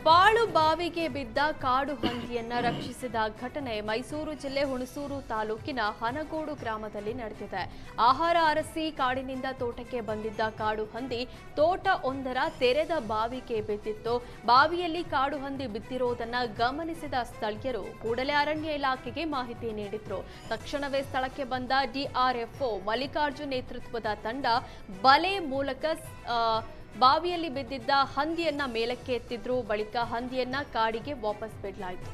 ಪಾಳು ಬಾವಿಗೆ ಬಿದ್ದ ಕಾಡು ಹಂದಿಯನ್ನ ರಕ್ಷಿಸಿದ ಘಟನೆ ಮೈಸೂರು ಜಿಲ್ಲೆ ಹುಣಸೂರು ತಾಲೂಕಿನ ಹನಗೋಡು ಗ್ರಾಮದಲ್ಲಿ ನಡೆದಿದೆ. ಆಹಾರ ಅರಸಿ ಕಾಡಿನಿಂದ ತೋಟಕ್ಕೆ ಬಂದಿದ್ದ ಕಾಡು ಹಂದಿ ತೋಟ ಒಂದರ ತೆರೆದ ಬಾವಿಗೆ ಬಿದ್ದಿತ್ತು. ಬಾವಿಯಲ್ಲಿ ಕಾಡು ಹಂದಿ ಬಿದ್ದಿರುವುದನ್ನು ಗಮನಿಸಿದ ಸ್ಥಳೀಯರು ಕೂಡಲೇ ಅರಣ್ಯ ಇಲಾಖೆಗೆ ಮಾಹಿತಿ ನೀಡಿದ್ರು. ತಕ್ಷಣವೇ ಸ್ಥಳಕ್ಕೆ ಬಂದ ಡಿಆರ್ಎಫ್ಒ ಮಲ್ಲಿಕಾರ್ಜುನ್ ನೇತೃತ್ವದ ತಂಡ ಬಲೆ ಮೂಲಕ ಬಾವಿಯಲ್ಲಿ ಬಿದ್ದಿದ್ದ ಹಂದಿಯನ್ನ ಮೇಲಕ್ಕೆ ಎತ್ತಿದ್ರು. ಬಳಿಕ ಹಂದಿಯನ್ನ ಕಾಡಿಗೆ ವಾಪಸ್ ಬಿಡಲಾಯಿತು.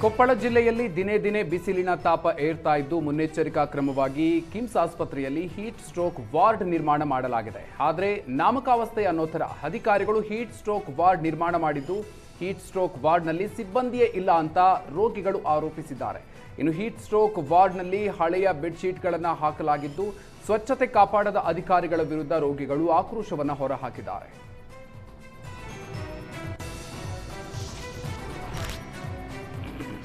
ಕೊಪ್ಪಳ ಜಿಲ್ಲೆಯಲ್ಲಿ ದಿನೇ ದಿನೇ ಬಿಸಿಲಿನ ತಾಪ ಏರ್ತಾ ಇದ್ದು ಮುನ್ನೆಚ್ಚರಿಕಾ ಕ್ರಮವಾಗಿ ಕಿಮ್ಸ್ ಆಸ್ಪತ್ರೆಯಲ್ಲಿ ಹೀಟ್ ಸ್ಟ್ರೋಕ್ ವಾರ್ಡ್ ನಿರ್ಮಾಣ ಮಾಡಲಾಗಿದೆ. ಆದರೆ ನಾಮಕಾವಸ್ಥೆ ಅನ್ನೋ ಥರ ಅಧಿಕಾರಿಗಳು ಹೀಟ್ ಸ್ಟ್ರೋಕ್ ವಾರ್ಡ್ ನಿರ್ಮಾಣ ಮಾಡಿದ್ದು ಹೀಟ್ ಸ್ಟ್ರೋಕ್ ವಾರ್ಡ್ನಲ್ಲಿ ಸಿಬ್ಬಂದಿಯೇ ಇಲ್ಲ ಅಂತ ರೋಗಿಗಳು ಆರೋಪಿಸಿದ್ದಾರೆ. ಇನ್ನು ಹೀಟ್ ಸ್ಟ್ರೋಕ್ ವಾರ್ಡ್ನಲ್ಲಿ ಹಳೆಯ ಬೆಡ್ಶೀಟ್ಗಳನ್ನು ಹಾಕಲಾಗಿದ್ದು ಸ್ವಚ್ಛತೆ ಕಾಪಾಡದ ಅಧಿಕಾರಿಗಳ ವಿರುದ್ಧ ರೋಗಿಗಳು ಆಕ್ರೋಶವನ್ನು ಹೊರಹಾಕಿದ್ದಾರೆ.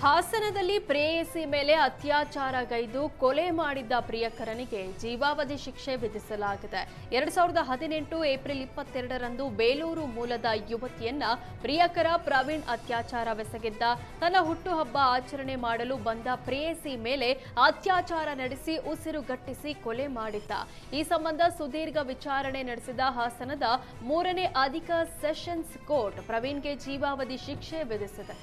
ಹಾಸನದಲ್ಲಿ ಪ್ರೇಯಸಿ ಮೇಲೆ ಅತ್ಯಾಚಾರಗೈದು ಕೊಲೆ ಮಾಡಿದ್ದ ಪ್ರಿಯಕರನಿಗೆ ಜೀವಾವಧಿ ಶಿಕ್ಷೆ ವಿಧಿಸಲಾಗಿದೆ. 2018 ಏಪ್ರಿಲ್ 22ರಂದು ಬೇಲೂರು ಮೂಲದ ಯುವತಿಯನ್ನ ಪ್ರಿಯಕರ ಪ್ರವೀಣ್ ಅತ್ಯಾಚಾರವೆಸಗಿದ್ದ. ತನ್ನ ಹುಟ್ಟುಹಬ್ಬ ಆಚರಣೆ ಮಾಡಲು ಬಂದ ಪ್ರೇಯಸಿ ಮೇಲೆ ಅತ್ಯಾಚಾರ ನಡೆಸಿ ಉಸಿರುಗಟ್ಟಿಸಿ ಕೊಲೆ ಮಾಡಿದ್ದ. ಈ ಸಂಬಂಧ ಸುದೀರ್ಘ ವಿಚಾರಣೆ ನಡೆಸಿದ ಹಾಸನದ 3ನೇ ಅಧಿಕ ಸೆಷನ್ಸ್ ಕೋರ್ಟ್ ಪ್ರವೀಣ್ಗೆ ಜೀವಾವಧಿ ಶಿಕ್ಷೆ ವಿಧಿಸಿದೆ.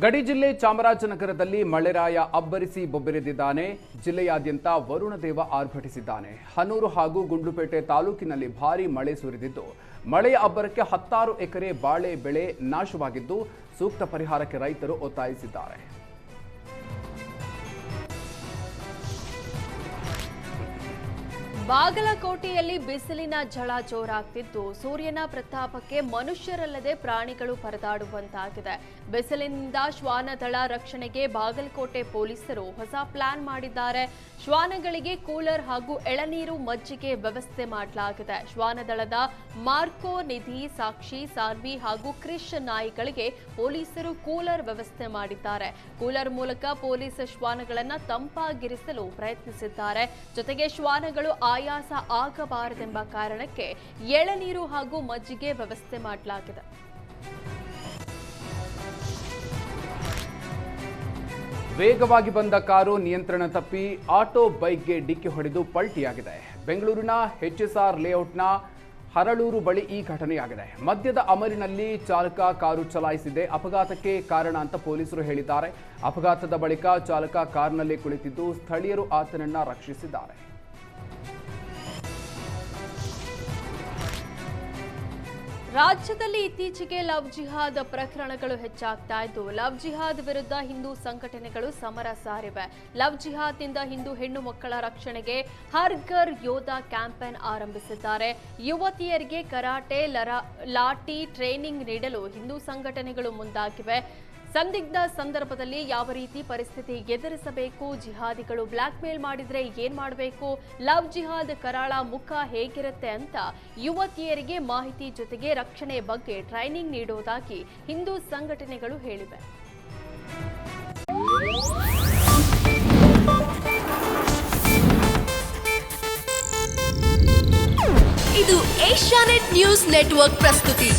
ಗಡಿ ಜಿಲ್ಲೆ ಚಾಮರಾಜನಗರದಲ್ಲಿ ಮಳೆರಾಯ ಅಬ್ಬರಿಸಿ ಬೊಬ್ಬೆರೆದಿದ್ದಾನೆ. ಜಿಲ್ಲೆಯಾದ್ಯಂತ ವರುಣದೇವ ಆರ್ಭಟಿಸಿದ್ದಾನೆ. ಹನೂರು ಹಾಗೂ ಗುಂಡ್ಲುಪೇಟೆ ತಾಲೂಕಿನಲ್ಲಿ ಭಾರೀ ಮಳೆ ಸುರಿದಿದ್ದು ಮಳೆಯ ಅಬ್ಬರಕ್ಕೆ 10 ಎಕರೆ ಬಾಳೆ ಬೆಳೆ ನಾಶವಾಗಿದ್ದು ಸೂಕ್ತ ಪರಿಹಾರಕ್ಕೆ ರೈತರು ಒತ್ತಾಯಿಸಿದ್ದಾರೆ. ಬಾಗಲಕೋಟೆಯಲ್ಲಿ ಬಿಸಿಲಿನ ಝಳ ಜೋರಾಗ್ತಿದ್ದು ಸೂರ್ಯನ ಪ್ರತಾಪಕ್ಕೆ ಮನುಷ್ಯರಲ್ಲದೆ ಪ್ರಾಣಿಗಳು ಪರದಾಡುವಂತಾಗಿದೆ. ಬಿಸಿಲಿನಿಂದ ಶ್ವಾನದಳ ರಕ್ಷಣೆಗೆ ಬಾಗಲಕೋಟೆ ಪೊಲೀಸರು ಹೊಸ ಪ್ಲಾನ್ ಮಾಡಿದ್ದಾರೆ. ಶ್ವಾನಗಳಿಗೆ ಕೂಲರ್ ಹಾಗೂ ಎಳನೀರು ಮಜ್ಜಿಗೆ ವ್ಯವಸ್ಥೆ ಮಾಡಲಾಗಿದೆ. ಶ್ವಾನದಳದ ಮಾರ್ಕೋ, ನಿಧಿ, ಸಾಕ್ಷಿ, ಸಾನ್ವಿ ಹಾಗೂ ಕ್ರಿಶ್ ನಾಯಿಗಳಿಗೆ ಪೊಲೀಸರು ಕೂಲರ್ ವ್ಯವಸ್ಥೆ ಮಾಡಿದ್ದಾರೆ. ಕೂಲರ್ ಮೂಲಕ ಪೊಲೀಸ್ ಶ್ವಾನಗಳನ್ನು ತಂಪಾಗಿರಿಸಲು ಪ್ರಯತ್ನಿಸಿದ್ದಾರೆ. ಜೊತೆಗೆ ಶ್ವಾನಗಳು ಆಯಾಸ ಆಗಬಾರದೆಂಬ ಕಾರಣಕ್ಕೆ ಎಳನೀರು ಹಾಗೂ ಮಜ್ಜಿಗೆ ವ್ಯವಸ್ಥೆ ಮಾಡಲಾಗಿದೆ. ವೇಗವಾಗಿ ಬಂದ ಕಾರು ನಿಯಂತ್ರಣ ತಪ್ಪಿ ಆಟೋ ಬೈಕ್ಗೆ ಡಿಕ್ಕಿ ಹೊಡೆದು ಪಲ್ಟಿಯಾಗಿದೆ. ಬೆಂಗಳೂರಿನ HSR ಲೇಔಟ್ನ ಹರಳೂರು ಬಳಿ ಈ ಘಟನೆಯಾಗಿದೆ. ಮದ್ಯದ ಅಮರಿನಲ್ಲಿ ಚಾಲಕ ಕಾರು ಚಲಾಯಿಸಿದೆ ಅಪಘಾತಕ್ಕೆ ಕಾರಣ ಅಂತ ಪೊಲೀಸರು ಹೇಳಿದ್ದಾರೆ. ಅಪಘಾತದ ಬಳಿಕ ಚಾಲಕ ಕಾರ್ನಲ್ಲಿ ಕುಳಿತಿದ್ದು ಸ್ಥಳೀಯರು ಆತನನ್ನ ರಕ್ಷಿಸಿದ್ದಾರೆ. ರಾಜ್ಯದಲ್ಲಿ ಇತ್ತೀಚೆಗೆ ಲವ್ ಜಿಹಾದ್ ಪ್ರಕರಣಗಳು ಹೆಚ್ಚಾಗ್ತಾ ಇದ್ದು ಲವ್ ಜಿಹಾದ್ ವಿರುದ್ಧ ಹಿಂದೂ ಸಂಘಟನೆಗಳು ಸಮರ ಸಾರಿವೆ. ಲವ್ ಜಿಹಾದ್ನಿಂದ ಹಿಂದೂ ಹೆಣ್ಣು ಮಕ್ಕಳ ರಕ್ಷಣೆಗೆ ಹರ್ ಘರ್ ಯೋಧಾ ಕ್ಯಾಂಪೇನ್ ಆರಂಭಿಸಿದ್ದಾರೆ. ಯುವತಿಯರಿಗೆ ಕರಾಟೆ, ಲಾಠಿ ಟ್ರೈನಿಂಗ್ ನೀಡಲು ಹಿಂದೂ ಸಂಘಟನೆಗಳು ಮುಂದಾಗಿವೆ. ಸಂದಿಗ್ಧ ಸಂದರ್ಭದಲ್ಲಿ ಯಾವ ರೀತಿ ಪರಿಸ್ಥಿತಿ ಎದುರಿಸಬೇಕು, ಜಿಹಾದಿಗಳು ಬ್ಲಾಕ್ ಮೇಲ್ ಮಾಡಿದ್ರೆ ಏನ್ ಮಾಡಬೇಕು, ಲವ್ ಜಿಹಾದ್ ಕರಾಳ ಮುಖ ಹೇಗಿರುತ್ತೆ ಅಂತ ಯುವತಿಯರಿಗೆ ಮಾಹಿತಿ ಜೊತೆಗೆ ರಕ್ಷಣೆ ಬಗ್ಗೆ ಟ್ರೈನಿಂಗ್ ನೀಡುವುದಾಗಿ ಹಿಂದೂ ಸಂಘಟನೆಗಳು ಹೇಳಿವೆ. ಇದು ಏಷ್ಯಾನೆಟ್ ನ್ಯೂಸ್ ನೆಟ್ವರ್ಕ್ ಪ್ರಸ್ತುತಿ.